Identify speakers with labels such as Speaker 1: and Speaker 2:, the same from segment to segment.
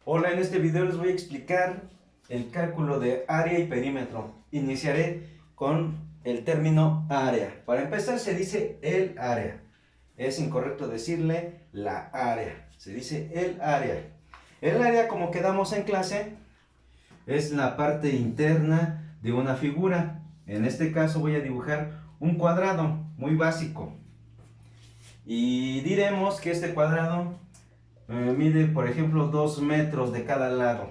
Speaker 1: Hola, en este video les voy a explicar el cálculo de área y perímetro. Iniciaré con el término área. Para empezar se dice el área. Es incorrecto decirle la área. Se dice el área. El área, como quedamos en clase, es la parte interna de una figura. En este caso voy a dibujar un cuadrado muy básico. Y diremos que este cuadrado mide, por ejemplo, 2 metros de cada lado.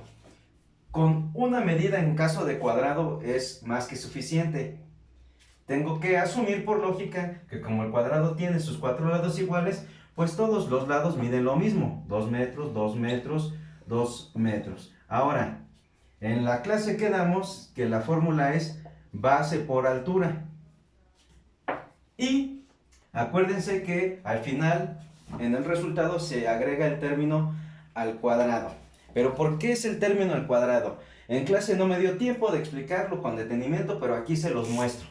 Speaker 1: Con una medida en caso de cuadrado es más que suficiente. Tengo que asumir por lógica que como el cuadrado tiene sus 4 lados iguales, pues todos los lados miden lo mismo. 2 metros, 2 metros, 2 metros. Ahora, en la clase quedamos que la fórmula es base por altura. Y acuérdense que al final, en el resultado, se agrega el término al cuadrado. ¿Pero por qué es el término al cuadrado? En clase no me dio tiempo de explicarlo con detenimiento, pero aquí se los muestro.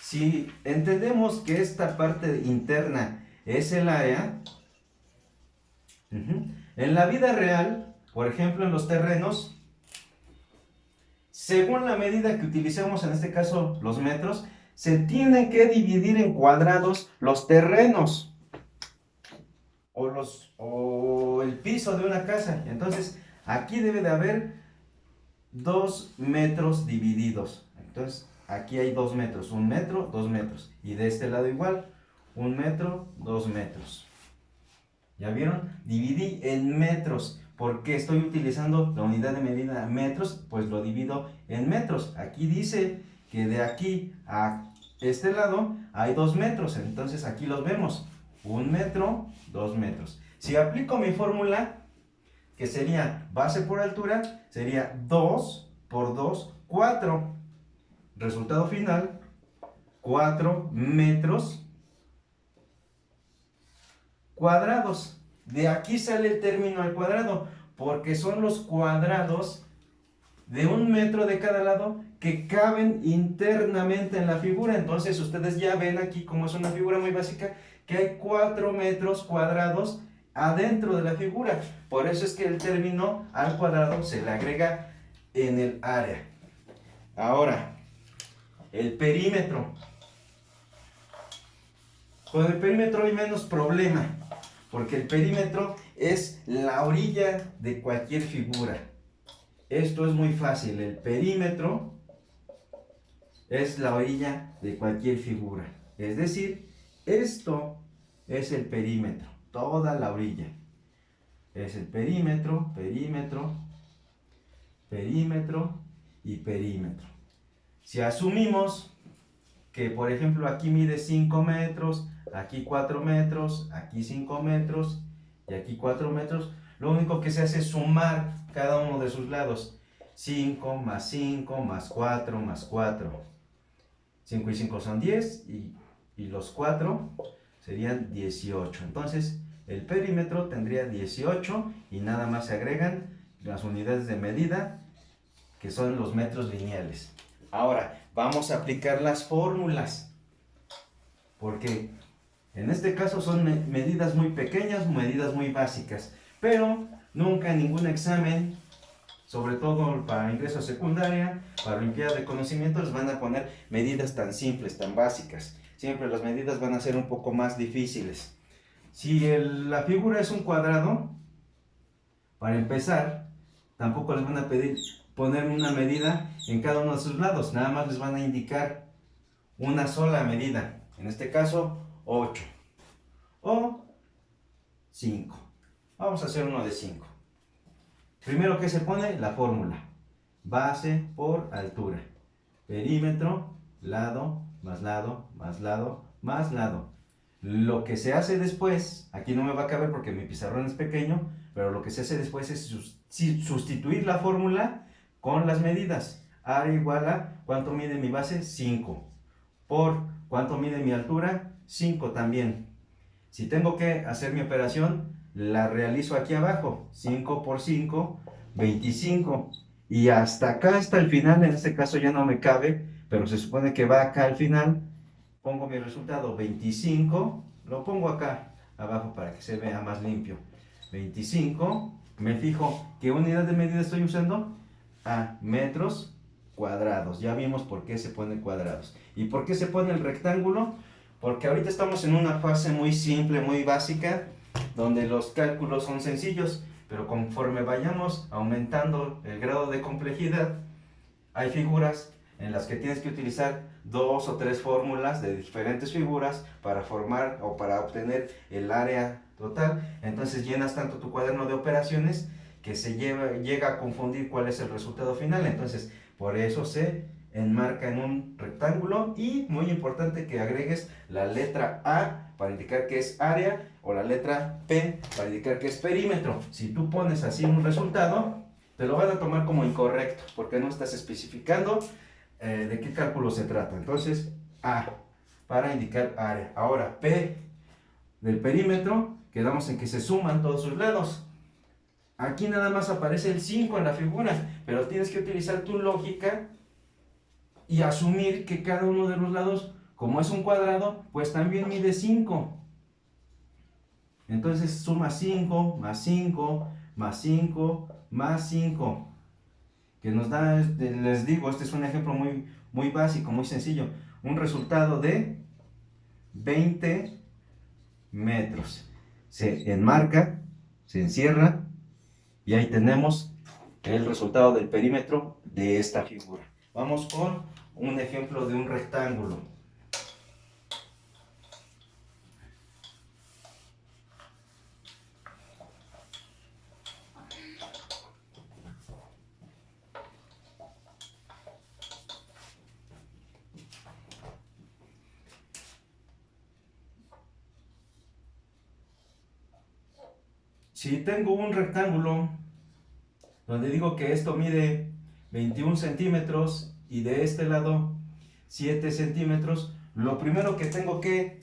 Speaker 1: Si entendemos que esta parte interna es el área, en la vida real, por ejemplo en los terrenos, según la medida que utilicemos, en este caso los metros, se tienen que dividir en cuadrados los terrenos o el piso de una casa. Entonces aquí debe de haber 2 metros divididos. Entonces aquí hay 2 metros, 1 metro, 2 metros. Y de este lado igual, 1 metro, 2 metros. ¿Ya vieron? Dividí en metros. ¿Por qué estoy utilizando la unidad de medida metros? Pues lo divido en metros. Aquí dice que de aquí a este lado hay 2 metros. Entonces aquí los vemos. 1 metro, 2 metros. Si aplico mi fórmula, que sería base por altura, sería 2 por 2, 4. Resultado final, 4 metros cuadrados. De aquí sale el término al cuadrado, porque son los cuadrados de 1 metro de cada lado que caben internamente en la figura. Entonces ustedes ya ven aquí, como es una figura muy básica, que hay 4 metros cuadrados adentro de la figura. Por eso es que el término al cuadrado se le agrega en el área. Ahora, el perímetro. Con el perímetro hay menos problema, porque el perímetro es la orilla de cualquier figura. Esto es muy fácil. El perímetro es la orilla de cualquier figura. Es decir, esto es el perímetro, toda la orilla. Es el perímetro, perímetro, perímetro y perímetro. Si asumimos que, por ejemplo, aquí mide 5 metros, aquí 4 metros, aquí 5 metros y aquí 4 metros, lo único que se hace es sumar cada uno de sus lados. 5 más 5 más 4 más 4. 5 y 5 son 10 y los 4 serían 18. Entonces el perímetro tendría 18 y nada más se agregan las unidades de medida, que son los metros lineales. Ahora vamos a aplicar las fórmulas, porque en este caso son medidas muy pequeñas, medidas muy básicas, pero nunca en ningún examen, sobre todo para ingreso a secundaria, para olimpiada de conocimiento, les van a poner medidas tan simples, tan básicas. Siempre las medidas van a ser un poco más difíciles. Si la figura es un cuadrado, para empezar, tampoco les van a pedir poner una medida en cada uno de sus lados. Nada más les van a indicar una sola medida. En este caso, 8 o 5. Vamos a hacer uno de 5. Primero, ¿qué se pone? La fórmula. Base por altura. Perímetro, lado, más lado, más lado, más lado. Lo que se hace después, aquí no me va a caber porque mi pizarrón es pequeño, pero lo que se hace después es sustituir la fórmula con las medidas. Área igual a, ¿cuánto mide mi base? 5. Por, ¿cuánto mide mi altura? 5 también. Si tengo que hacer mi operación, la realizo aquí abajo. 5 por 5, 25. Y hasta acá, hasta el final, en este caso ya no me cabe, pero se supone que va acá al final. Pongo mi resultado 25, lo pongo acá abajo para que se vea más limpio. 25 me fijo, ¿qué unidad de medida estoy usando? Metros cuadrados. Ya vimos por qué se ponen cuadrados. ¿Y por qué se pone el rectángulo? Porque ahorita estamos en una fase muy simple, muy básica, donde los cálculos son sencillos, pero conforme vayamos aumentando el grado de complejidad, hay figuras en las que tienes que utilizar 2 o 3 fórmulas de diferentes figuras para formar o para obtener el área total. Entonces llenas tanto tu cuaderno de operaciones que llega a confundir cuál es el resultado final. Entonces por eso se enmarca en un rectángulo, y muy importante que agregues la letra A para indicar que es área, o la letra P para indicar que es perímetro. Si tú pones así un resultado, te lo van a tomar como incorrecto porque no estás especificando de qué cálculo se trata. Entonces, A para indicar área. Ahora, P del perímetro, quedamos en que se suman todos sus lados. Aquí nada más aparece el 5 en la figura, pero tienes que utilizar tu lógica y asumir que cada uno de los lados, como es un cuadrado, pues también mide 5. Entonces suma 5 más 5 más 5 más 5, que nos da, les digo, este es un ejemplo muy básico, muy sencillo, un resultado de 20 metros. Se enmarca, se encierra, y ahí tenemos el resultado del perímetro de esta figura. Vamos con un ejemplo de un rectángulo. Si tengo un rectángulo donde digo que esto mide 21 centímetros y de este lado 7 centímetros, lo primero que tengo que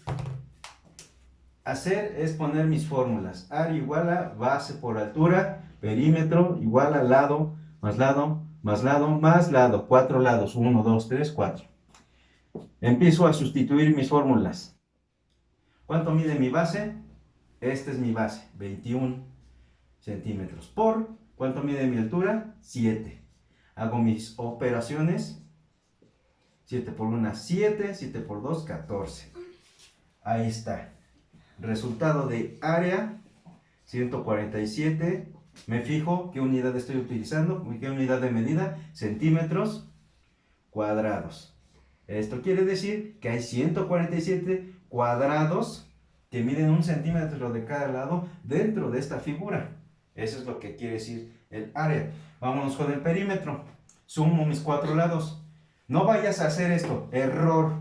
Speaker 1: hacer es poner mis fórmulas. Área igual a base por altura, perímetro igual a lado, más lado, más lado, más lado. 4 lados, 1, 2, 3, 4. Empiezo a sustituir mis fórmulas. ¿Cuánto mide mi base? Esta es mi base, 21 centímetros. Por, ¿cuánto mide mi altura? 7. Hago mis operaciones. 7 por 1, 7. 7 por 2, 14. Ahí está. Resultado de área, 147. Me fijo qué unidad estoy utilizando, qué unidad de medida, centímetros cuadrados. Esto quiere decir que hay 147 cuadrados que miden 1 centímetro de cada lado dentro de esta figura. Eso es lo que quiere decir el área. Vámonos con el perímetro. Sumo mis 4 lados. No vayas a hacer esto, error,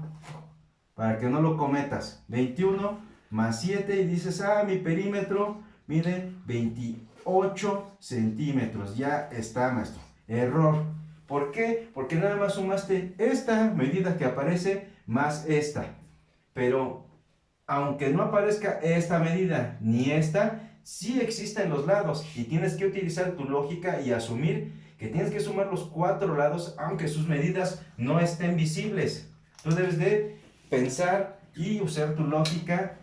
Speaker 1: para que no lo cometas. 21 más 7 y dices, mi perímetro mide 28 centímetros. Ya está, maestro. Error. ¿Por qué? Porque nada más sumaste esta medida que aparece más esta. Pero aunque no aparezca esta medida ni esta, sí existen los lados y tienes que utilizar tu lógica y asumir que tienes que sumar los 4 lados aunque sus medidas no estén visibles. Tú debes de pensar y usar tu lógica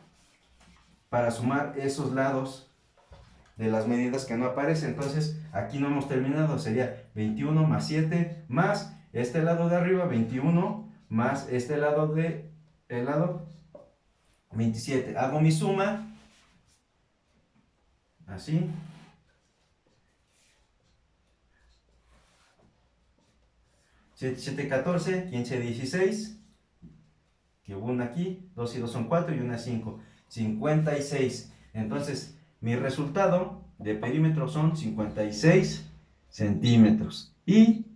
Speaker 1: para sumar esos lados de las medidas que no aparecen. Entonces aquí no hemos terminado, sería 21 más 7 más este lado de arriba, 21 más este lado de el lado 27. Hago mi suma así, 7, 7, 14, 15, 16, que hubo una aquí, 2 y 2 son 4 y una 5, 56. Entonces mi resultado de perímetro son 56 centímetros. Y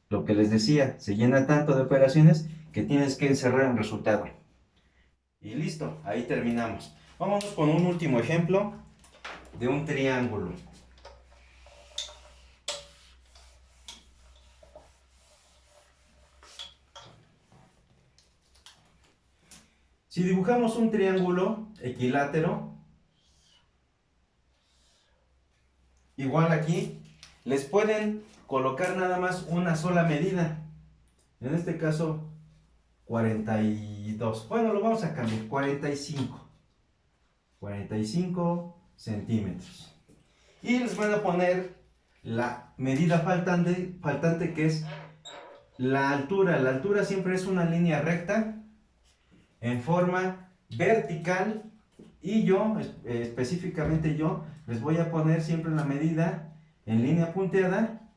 Speaker 1: lo que les decía, se llena tanto de operaciones que tienes que encerrar un resultado. Y listo, ahí terminamos. Vamos con un último ejemplo de un triángulo. Si dibujamos un triángulo equilátero, igual aquí, les pueden colocar nada más una sola medida. En este caso, 42. Bueno, lo vamos a cambiar, 45. 45 centímetros. Y les voy a poner la medida faltante que es la altura. La altura siempre es una línea recta en forma vertical, y yo, específicamente yo, les voy a poner siempre la medida en línea punteada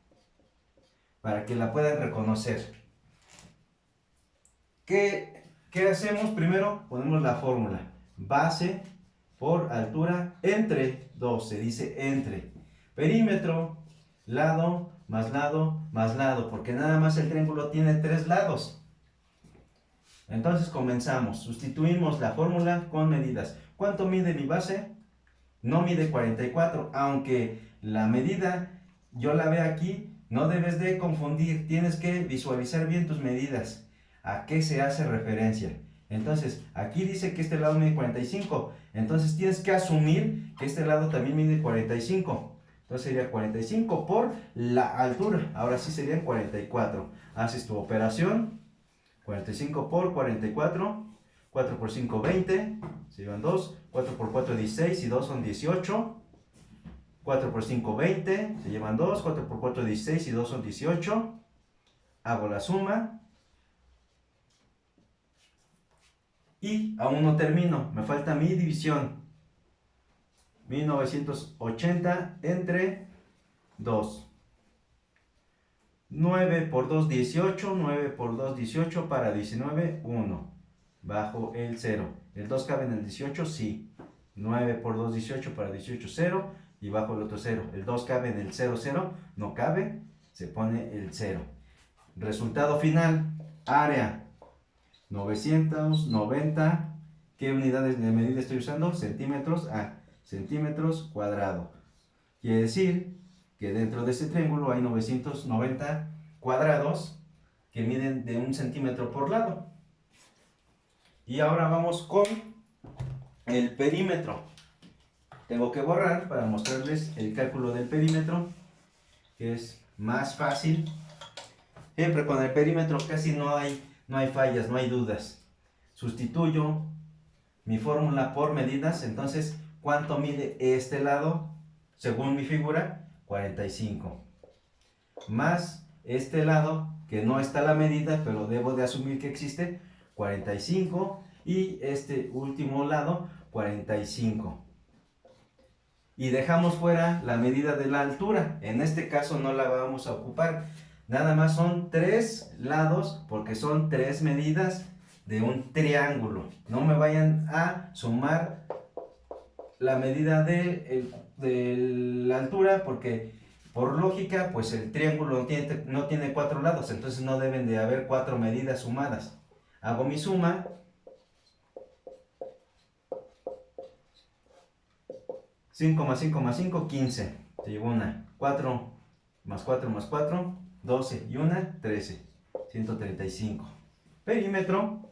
Speaker 1: para que la puedan reconocer. ¿Qué hacemos? Primero ponemos la fórmula. Base por altura entre 2, se dice entre. Perímetro, lado, más lado, más lado, porque nada más el triángulo tiene 3 lados. Entonces comenzamos, sustituimos la fórmula con medidas. ¿Cuánto mide mi base? No mide 44, aunque la medida yo la veo aquí, no debes de confundir, tienes que visualizar bien tus medidas, a qué se hace referencia. Entonces, aquí dice que este lado mide 45, entonces tienes que asumir que este lado también mide 45. Entonces sería 45 por la altura, ahora sí serían 44. Haces tu operación, 45 por 44, 4 por 5, 20, se llevan 2, 4 por 4, 16 y 2 son 18, 4 por 5, 20, se llevan 2, 4 por 4, 16 y 2 son 18, hago la suma y aún no termino, me falta mi división, 1980 entre 2. 9 por 2, 18, 9 por 2, 18, para 19, 1, bajo el 0. ¿El 2 cabe en el 18? Sí. 9 por 2, 18, para 18, 0, y bajo el otro 0. ¿El 2 cabe en el 0, 0? No cabe, se pone el 0. Resultado final, área 990, ¿qué unidades de medida estoy usando? Centímetros a centímetros cuadrado. Quiere decir que dentro de este triángulo hay 990 cuadrados que miden de 1 centímetro por lado. Y ahora vamos con el perímetro. Tengo que borrar para mostrarles el cálculo del perímetro, que es más fácil. Siempre con el perímetro casi no hay fallas, no hay dudas. Sustituyo mi fórmula por medidas, entonces, ¿cuánto mide este lado? Según mi figura, 45. Más este lado, que no está la medida, pero debo de asumir que existe, 45. Y este último lado, 45. Y dejamos fuera la medida de la altura. En este caso no la vamos a ocupar. Nada más son 3 lados, porque son 3 medidas de un triángulo. No me vayan a sumar la medida de la altura, porque por lógica, pues el triángulo no tiene 4 lados, entonces no deben de haber 4 medidas sumadas. Hago mi suma. 5 más 5 más 5, 15. Se llevó una. 4 más 4 más 4, 12. Y una, 13. 135. Perímetro,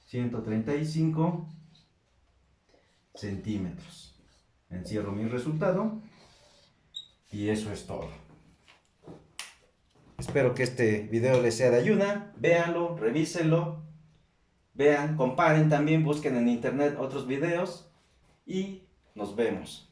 Speaker 1: 135 centímetros. Encierro mi resultado. Y eso es todo. Espero que este video les sea de ayuda. Véanlo, revísenlo. Vean, comparen también, busquen en internet otros videos. Y nos vemos.